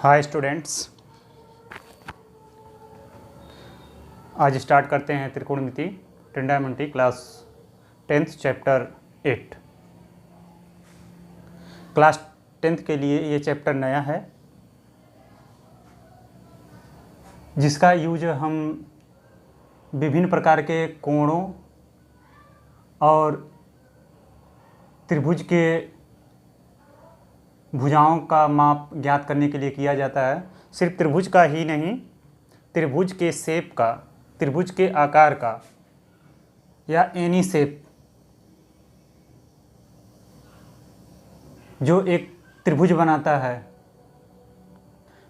Hi students, आज start करते हैं त्रिकोणमिति trigonometry class 10th chapter 8। Class 10th के लिए ये चैप्टर नया है, जिसका यूज हम विभिन्न प्रकार के कोणों और त्रिभुज के भुजाओं का माप ज्ञात करने के लिए किया जाता है। सिर्फ त्रिभुज का ही नहीं, त्रिभुज के शेप का, त्रिभुज के आकार का या एनी शेप जो एक त्रिभुज बनाता है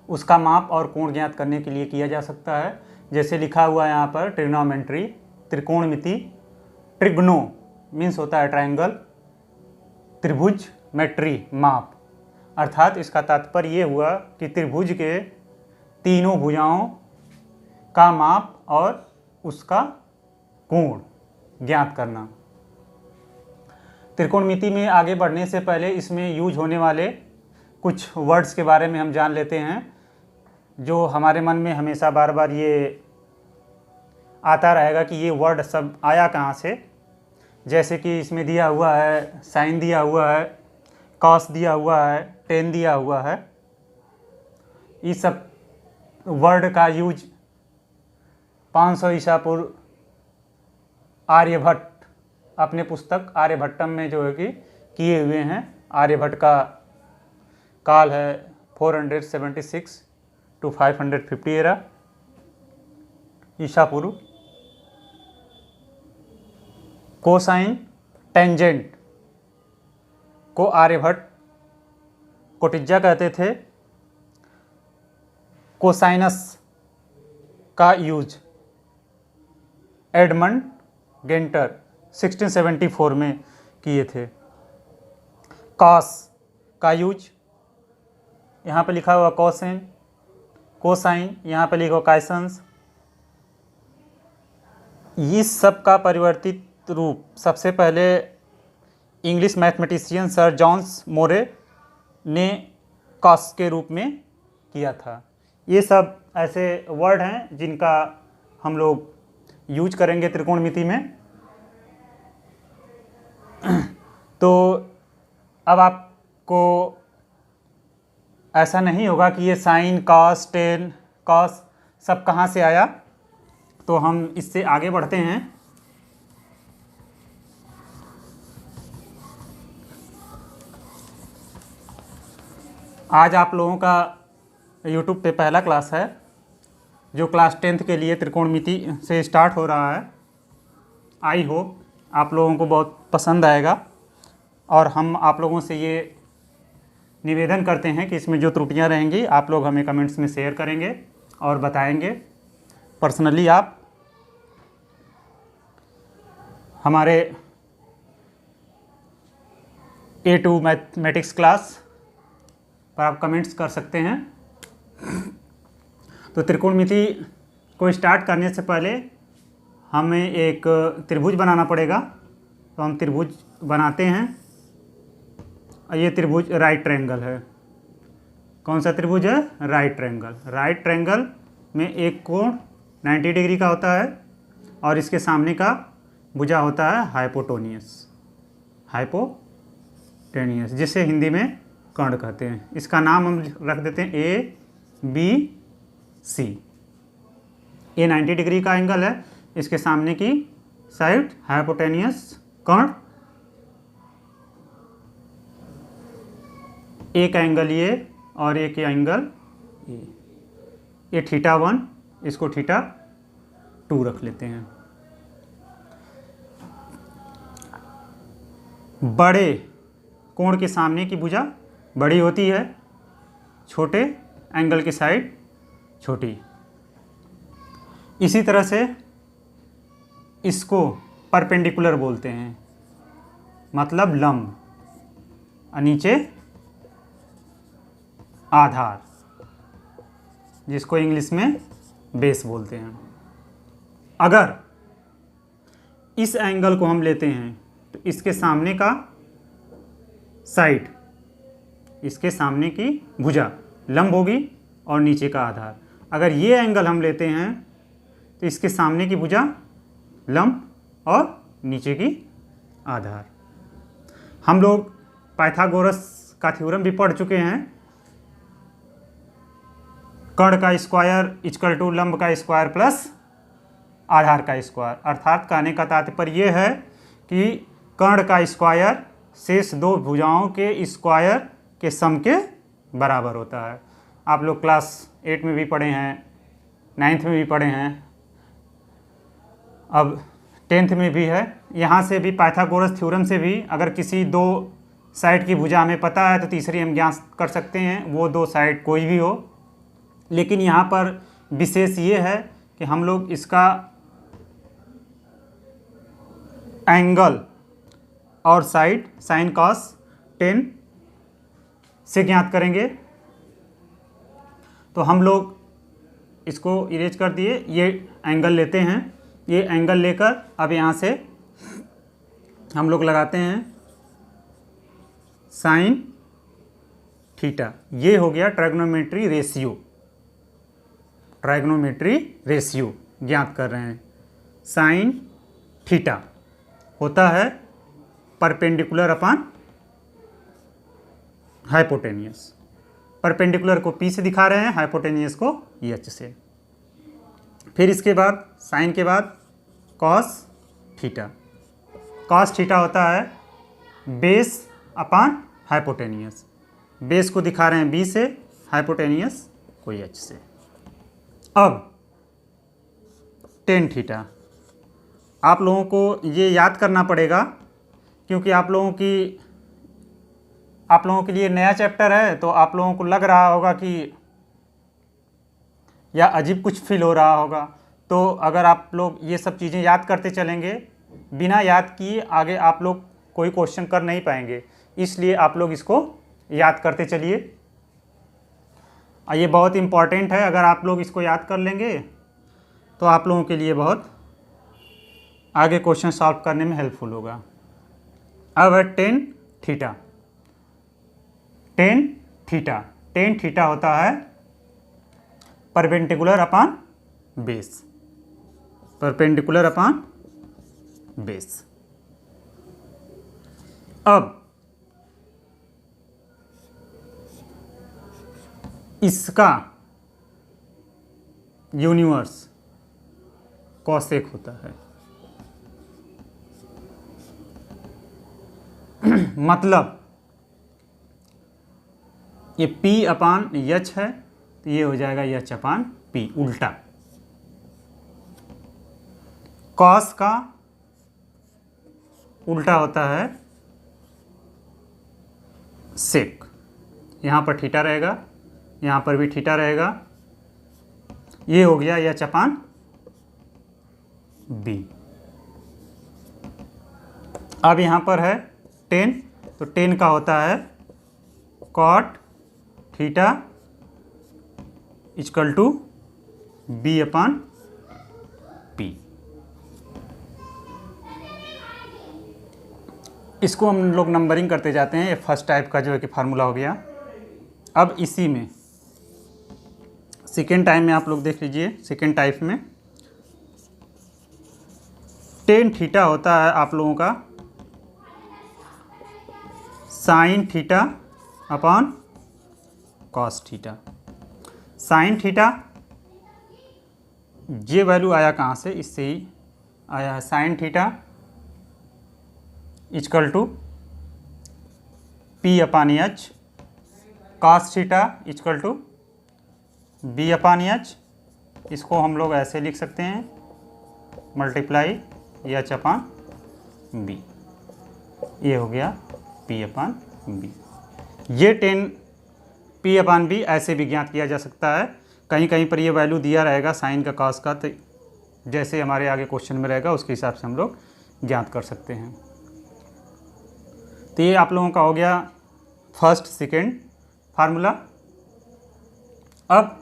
उसका माप और कोण ज्ञात करने के लिए किया जा सकता है। जैसे लिखा हुआ है यहाँ पर ट्रिग्नोमेट्री, त्रिकोणमिति। ट्रिग्नो मीन्स होता है ट्रायंगल, त्रिभुज मेट्री माप, अर्थात इसका तात्पर्य ये हुआ कि त्रिभुज के तीनों भुजाओं का माप और उसका कोण ज्ञात करना। त्रिकोणमिति में आगे बढ़ने से पहले इसमें यूज होने वाले कुछ वर्ड्स के बारे में हम जान लेते हैं, जो हमारे मन में हमेशा बार बार ये आता रहेगा कि ये वर्ड सब आया कहाँ से। जैसे कि इसमें दिया हुआ है साइन, दिया हुआ है कॉस, दिया हुआ है टेन, दिया हुआ है। इस सब वर्ड का यूज 500 ईसा पूर्व आर्यभट्ट अपने पुस्तक आर्यभट्टम में जो है कि किए हुए हैं। आर्यभट्ट का काल है 476 to 550 एरा ईसा पूर्व। कोसाइन टेंजेंट को आर्यभट्ट कोटिज्जा कहते थे। कोसाइनस का यूज एडमंड गेंटर 1674 में किए थे। कॉस का यूज यहाँ पे लिखा हुआ कोसेन, कोसाइन यहाँ पे लिखा हुआ काइसन्स। इस सब का परिवर्तित रूप सबसे पहले इंग्लिश मैथमेटिशियन सर जॉन्स मोरे ने कॉस के रूप में किया था। ये सब ऐसे वर्ड हैं जिनका हम लोग यूज करेंगे त्रिकोणमिति में। तो अब आपको ऐसा नहीं होगा कि ये साइन, कॉस, टेन, कॉस सब कहाँ से आया। तो हम इससे आगे बढ़ते हैं। आज आप लोगों का YouTube पे पहला क्लास है जो क्लास 10th के लिए त्रिकोणमिति से स्टार्ट हो रहा है। आई होप आप लोगों को बहुत पसंद आएगा, और हम आप लोगों से ये निवेदन करते हैं कि इसमें जो त्रुटियां रहेंगी आप लोग हमें कमेंट्स में शेयर करेंगे और बताएंगे। पर्सनली आप हमारे A2 मैथमेटिक्स क्लास पर आप कमेंट्स कर सकते हैं। तो त्रिकोणमिति को स्टार्ट करने से पहले हमें एक त्रिभुज बनाना पड़ेगा। तो हम त्रिभुज बनाते हैं। ये त्रिभुज राइट ट्रायंगल है। कौन सा त्रिभुज है? Right triangle. राइट ट्रायंगल में एक कोण 90 डिग्री का होता है और इसके सामने का भुजा होता है हाइपोटेन्यूस, हाइपोटेन्यूस जिसे हिंदी में कर्ण कहते हैं। इसका नाम हम रख देते हैं ABC। ये 90 डिग्री का एंगल है, इसके सामने की साइड हाइपोटेन्यूस कर्ण। एक एंगल ये और एक एंगल ये θ1, इसको θ2 रख लेते हैं। बड़े कोण के सामने की भुजा बड़ी होती है, छोटे एंगल की साइड छोटी। इसी तरह से इसको परपेंडिकुलर बोलते हैं, मतलब लंब, और नीचे आधार, जिसको इंग्लिश में बेस बोलते हैं। अगर इस एंगल को हम लेते हैं तो इसके सामने का साइड, इसके सामने की भुजा लंब होगी और नीचे का आधार। अगर ये एंगल हम लेते हैं तो इसके सामने की भुजा लंब और नीचे की आधार। हम लोग पाइथागोरस का थ्योरम भी पढ़ चुके हैं, कर्ण का स्क्वायर इक्वल टू लंब का स्क्वायर प्लस आधार का स्क्वायर। अर्थात कहने का तात्पर्य यह है कि कर्ण का स्क्वायर शेष दो भुजाओं के स्क्वायर के सम के बराबर होता है। आप लोग क्लास 8 में भी पढ़े हैं, 9th में भी पढ़े हैं, अब 10th में भी है। यहाँ से भी पाइथागोरस थ्योरम से भी अगर किसी दो साइड की भुजा हमें पता है तो तीसरी हम ज्ञात कर सकते हैं, वो दो साइड कोई भी हो। लेकिन यहाँ पर विशेष ये है कि हम लोग इसका एंगल और साइड साइन कॉस 10 से ज्ञात करेंगे। तो हम लोग इसको इरेज कर दिए, ये एंगल लेते हैं। ये एंगल लेकर अब यहाँ से हम लोग लगाते हैं साइन थीटा। ये हो गया ट्रायगोनोमेट्री रेशियो। ट्रायगोनोमेट्री रेशियो ज्ञात कर रहे हैं। साइन थीटा होता है परपेंडिकुलर अपॉन हाइपोटेनियस। परपेंडिकुलर को P से दिखा रहे हैं, हाइपोटेनियस को H से। फिर इसके बाद साइन के बाद कॉस थीटा। कॉस थीटा होता है बेस अपॉन हाइपोटेनियस। बेस को दिखा रहे हैं B से, हाइपोटेनियस को H से। अब टेन थीटा आप लोगों को ये याद करना पड़ेगा, क्योंकि आप लोगों के लिए नया चैप्टर है। तो आप लोगों को लग रहा होगा कि या अजीब कुछ फील हो रहा होगा। तो अगर आप लोग ये सब चीज़ें याद करते चलेंगे, बिना याद किए आगे आप लोग कोई क्वेश्चन कर नहीं पाएंगे। इसलिए आप लोग इसको याद करते चलिए। ये बहुत इम्पॉर्टेंट है। अगर आप लोग इसको याद कर लेंगे तो आप लोगों के लिए बहुत आगे क्वेश्चन सॉल्व करने में हेल्पफुल होगा। अब है tan theta. Tan theta, ten theta होता है perpendicular upon base. Perpendicular upon base. अब इसका यूनिवर्स कॉसेक होता है। मतलब ये P अपान H है तो ये हो जाएगा H अपान P, उल्टा। कॉस का उल्टा होता है सेक। यहाँ पर थीटा रहेगा, यहाँ पर भी थीटा रहेगा। ये हो गया H अपान B। अब यहाँ पर है टेन, तो टेन का होता है cot theta equal to B upon P। इसको हम लोग नंबरिंग करते जाते हैं। ये फर्स्ट टाइप का जो है कि फार्मूला हो गया। अब इसी में सेकेंड टाइप में आप लोग देख लीजिए। सेकेंड टाइप में टेन थीटा होता है आप लोगों का sine theta upon cos theta. Sine theta ये वैल्यू आया कहाँ से, इससे ही आया है। Sine theta equal to P upon H, cos theta equal to B upon H। इसको हम लोग ऐसे लिख सकते हैं मल्टीप्लाई H अपान B। ये हो गया P अपान B। ये 10 P अपान B ऐसे भी ज्ञात किया जा सकता है। कहीं कहीं पर ये वैल्यू दिया रहेगा साइन का कॉस का, तो जैसे हमारे आगे क्वेश्चन में रहेगा उसके हिसाब से हम लोग ज्ञात कर सकते हैं। तो ये आप लोगों का हो गया फर्स्ट सेकेंड फार्मूला। अब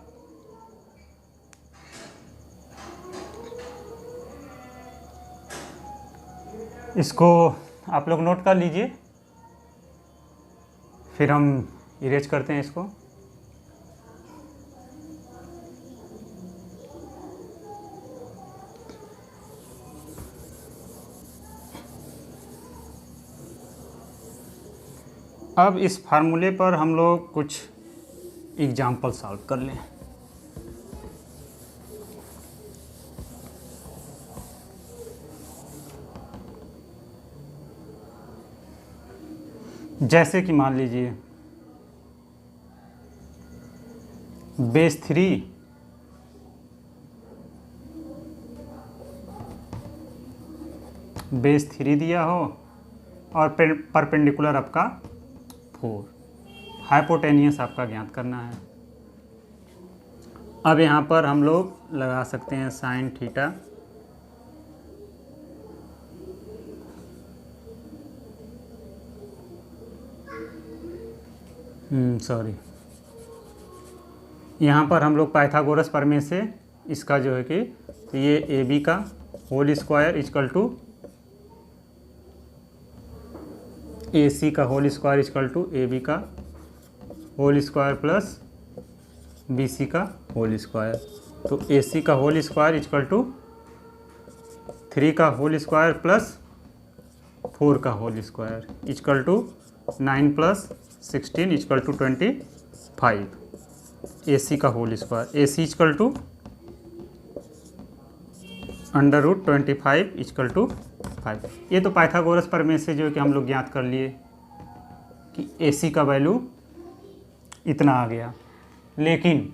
इसको आप लोग नोट कर लीजिए, फिर हम इरेज करते हैं इसको। अब इस फार्मूले पर हम लोग कुछ एग्जाम्पल सॉल्व कर लें। जैसे कि मान लीजिए बेस 3 दिया हो और परपेंडिकुलर आपका 4, हाइपोटेनियस आपका ज्ञात करना है। अब यहाँ पर हम लोग लगा सकते हैं साइन थीटा यहाँ पर हम लोग पाइथागोरस प्रमेय से इसका जो है कि तो ये ए बी का whole square equal to A C का whole square equal to A B का whole square plus B C का होल स्क्वायर। तो ए सी का होल स्क्वायर इक्वल टू 3 का होल स्क्वायर प्लस 4 का whole square equal to 9 plus 16 equal to 25। A C का whole square, A C equal to √25 equal to 5। ये तो Pythagoras प्रमेय से जो है कि हम लोग ज्ञात कर लिए कि ए सी का वैल्यू इतना आ गया। लेकिन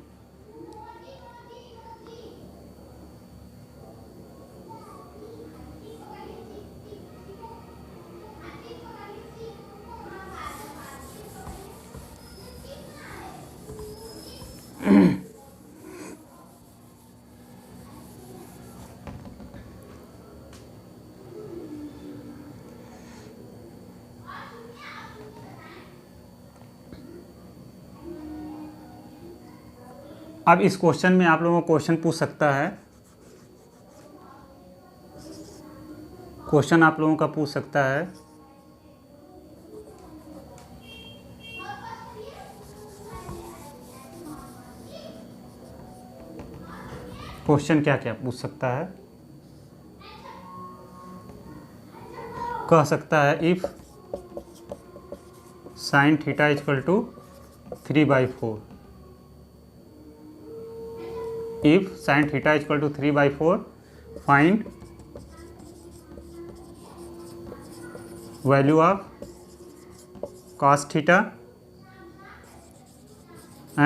अब इस क्वेश्चन में आप लोगों को क्वेश्चन पूछ सकता है, क्वेश्चन आप लोगों का पूछ सकता है क्वेश्चन क्या क्या पूछ सकता है, कह सकता है if sine theta equal to 3/4, if sin theta equal to 3/4 find value of cos theta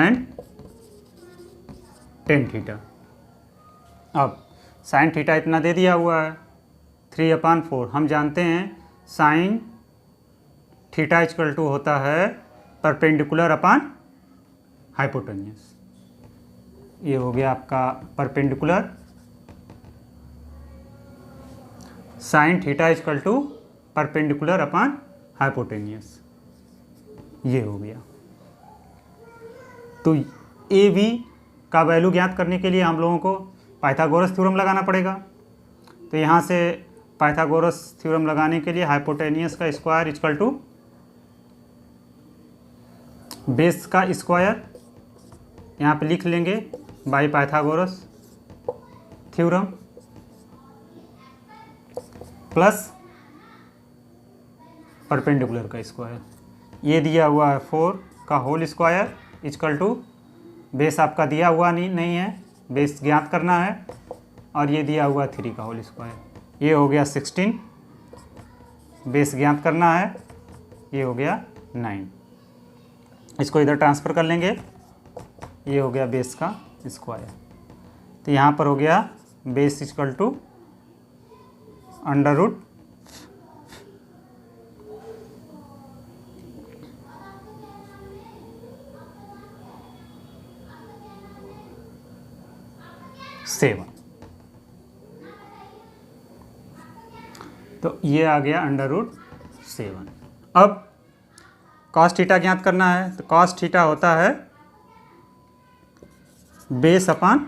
and tan theta। अब sin थीटा इतना दे दिया हुआ है 3/4। हम जानते हैं sin थीटा इक्वल टू होता है परपेंडिकुलर अपॉन हाइपोटेन्यूस। ये हो गया आपका perpendicular sine theta equal to perpendicular upon hypotenuse, ये हो गया। तो ए बी का वैल्यू ज्ञात करने के लिए हम लोगों को पाइथागोरस थ्योरम लगाना पड़ेगा। तो यहाँ से पाइथागोरस थ्योरम लगाने के लिए हाइपोटेनियस का स्क्वायर इक्वल टू बेस का स्क्वायर यहाँ पे लिख लेंगे by Pythagoras theorem plus perpendicular का स्क्वायर। ये दिया हुआ है 4 का whole square equal to base आपका दिया हुआ नहीं है, बेस ज्ञात करना है, और ये दिया हुआ 3 का होल स्क्वायर। ये हो गया 16, बेस ज्ञात करना है, ये हो गया 9। इसको इधर ट्रांसफ़र कर लेंगे, ये हो गया बेस का स्क्वायर। तो यहाँ पर हो गया बेस इक्वल टू √7। तो ये आ गया √7। अब cos थीटा ज्ञात करना है, तो cos थीटा होता है बेस अपॉन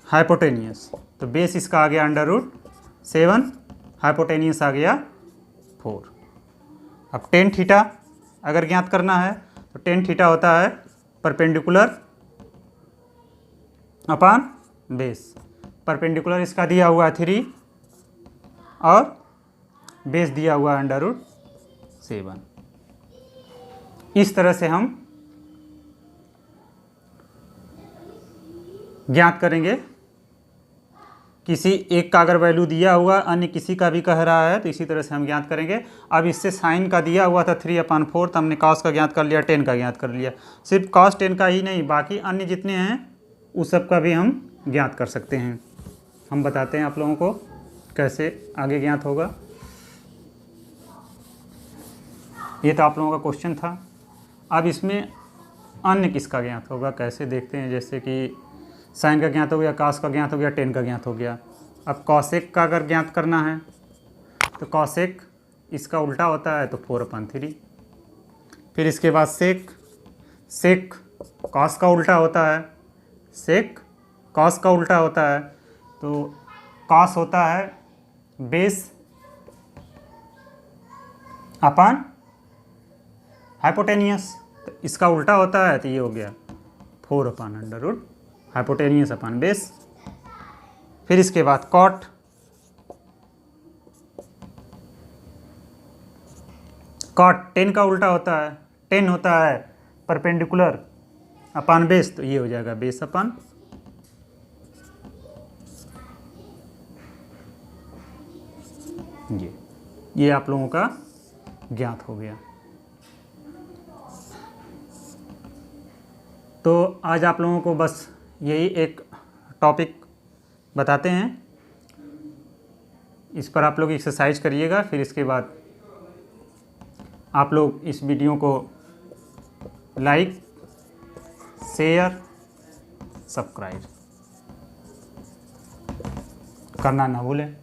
हाइपोटेनियस। तो बेस इसका आ गया √7, हाइपोटेनियस आ गया 4। अब टेन थीटा अगर ज्ञात करना है तो टेन थीटा होता है परपेंडिकुलर अपॉन बेस। परपेंडिकुलर इसका दिया हुआ 3 और बेस दिया हुआ √7। इस तरह से हम ज्ञात करेंगे। किसी एक का अगर वैल्यू दिया हुआ अन्य किसी का भी कह रहा है तो इसी तरह से हम ज्ञात करेंगे। अब इससे साइन का दिया हुआ था 3/4, तो हमने कॉस का ज्ञात कर लिया, 10 का ज्ञात कर लिया। सिर्फ कॉस 10 का ही नहीं, बाकी अन्य जितने हैं उस सब का भी हम ज्ञात कर सकते हैं। हम बताते हैं आप लोगों को कैसे आगे ज्ञात होगा। ये तो आप लोगों का क्वेश्चन था। अब इसमें अन्य किसका ज्ञात होगा कैसे देखते हैं। जैसे कि साइन का ज्ञात हो गया, कॉस का ज्ञात हो गया, 10 का ज्ञात हो गया। अब कॉसेक का अगर ज्ञात करना है तो कॉसेक इसका उल्टा होता है तो 4/3। फिर इसके बाद सेक, सेक कॉस का उल्टा होता है, सेक कॉस का उल्टा होता है। तो कॉस होता है बेस अपन हाइपोटेनियस, तो इसका उल्टा होता है तो ये हो गया 4/√, हाइपोटेनियस अपन बेस। फिर इसके बाद कॉट, कॉट 10 का उल्टा होता है, 10 होता है परपेंडिकुलर अपन बेस, तो ये हो जाएगा बेस अपन। ये आप लोगों का ज्ञात हो गया। तो आज आप लोगों को बस यही एक टॉपिक बताते हैं, इस पर आप लोग एक्सरसाइज करिएगा। फिर इसके बाद आप लोग इस वीडियो को लाइक, शेयर, सब्सक्राइब करना ना भूलें।